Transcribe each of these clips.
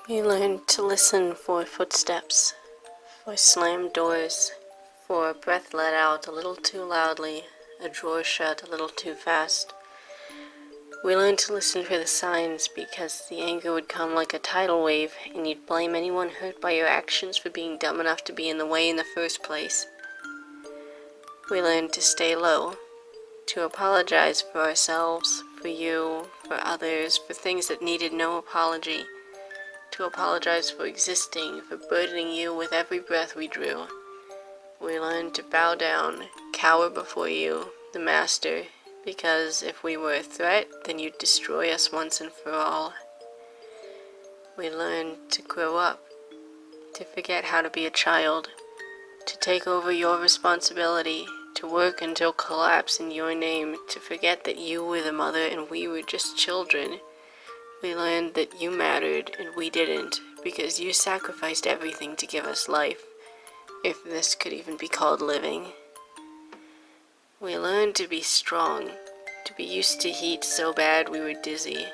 We learned to listen for footsteps, for slammed doors, for a breath let out a little too loudly, a drawer shut a little too fast. We learned to listen for the signs because the anger would come like a tidal wave and you'd blame anyone hurt by your actions for being dumb enough to be in the way in the first place. We learned to stay low, to apologize for ourselves, for you, for others, for things that needed no apology, to apologize for existing, for burdening you with every breath we drew. We learned to bow down, cower before you, the Master, because if we were a threat, then you'd destroy us once and for all. We learned to grow up, to forget how to be a child, to take over your responsibility, to work until collapse in your name, to forget that you were the mother and we were just children. We learned that you mattered and we didn't, because you sacrificed everything to give us life, if this could even be called living. We learned to be strong, to be used to heat so bad we were dizzy.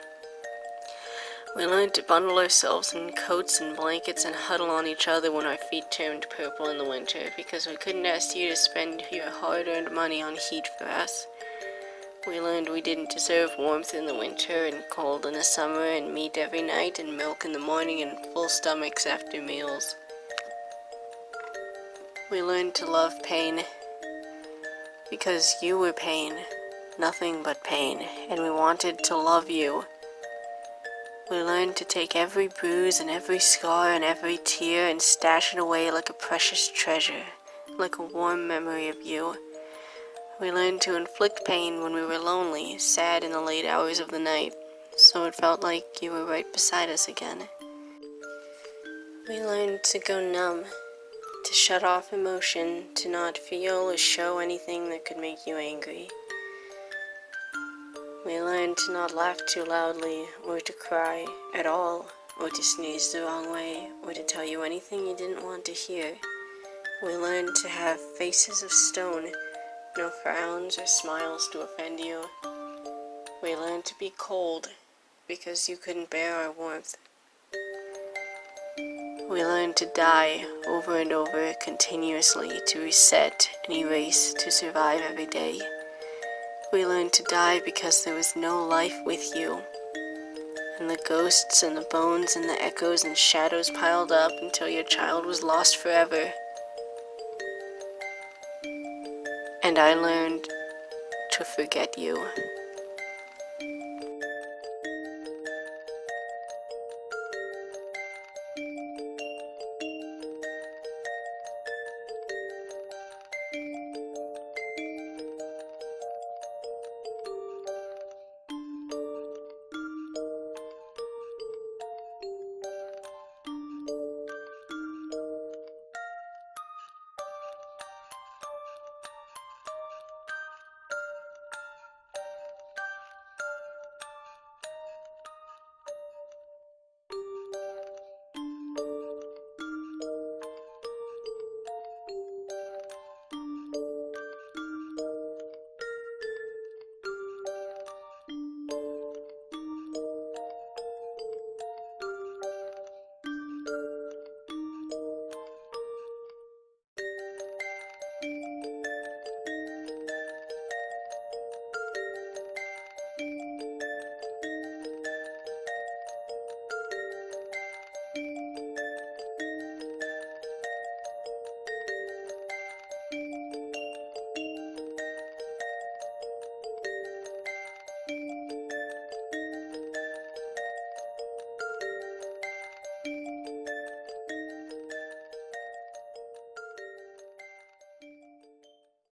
We learned to bundle ourselves in coats and blankets and huddle on each other when our feet turned purple in the winter, because we couldn't ask you to spend your hard-earned money on heat for us. We learned we didn't deserve warmth in the winter and cold in the summer and meat every night and milk in the morning and full stomachs after meals. We learned to love pain, because you were pain, nothing but pain, and we wanted to love you. We learned to take every bruise and every scar and every tear and stash it away like a precious treasure, like a warm memory of you. We learned to inflict pain when we were lonely, sad in the late hours of the night, so it felt like you were right beside us again. We learned to go numb, to shut off emotion, to not feel or show anything that could make you angry. We learned to not laugh too loudly, or to cry at all, or to sneeze the wrong way, or to tell you anything you didn't want to hear. We learned to have faces of stone, no frowns or smiles to offend you. We learned to be cold, because you couldn't bear our warmth. We learned to die over and over continuously, to reset and erase, to survive every day. We learned to die because there was no life with you, and the ghosts and the bones and the echoes and shadows piled up until your child was lost forever. And I learned to forget you.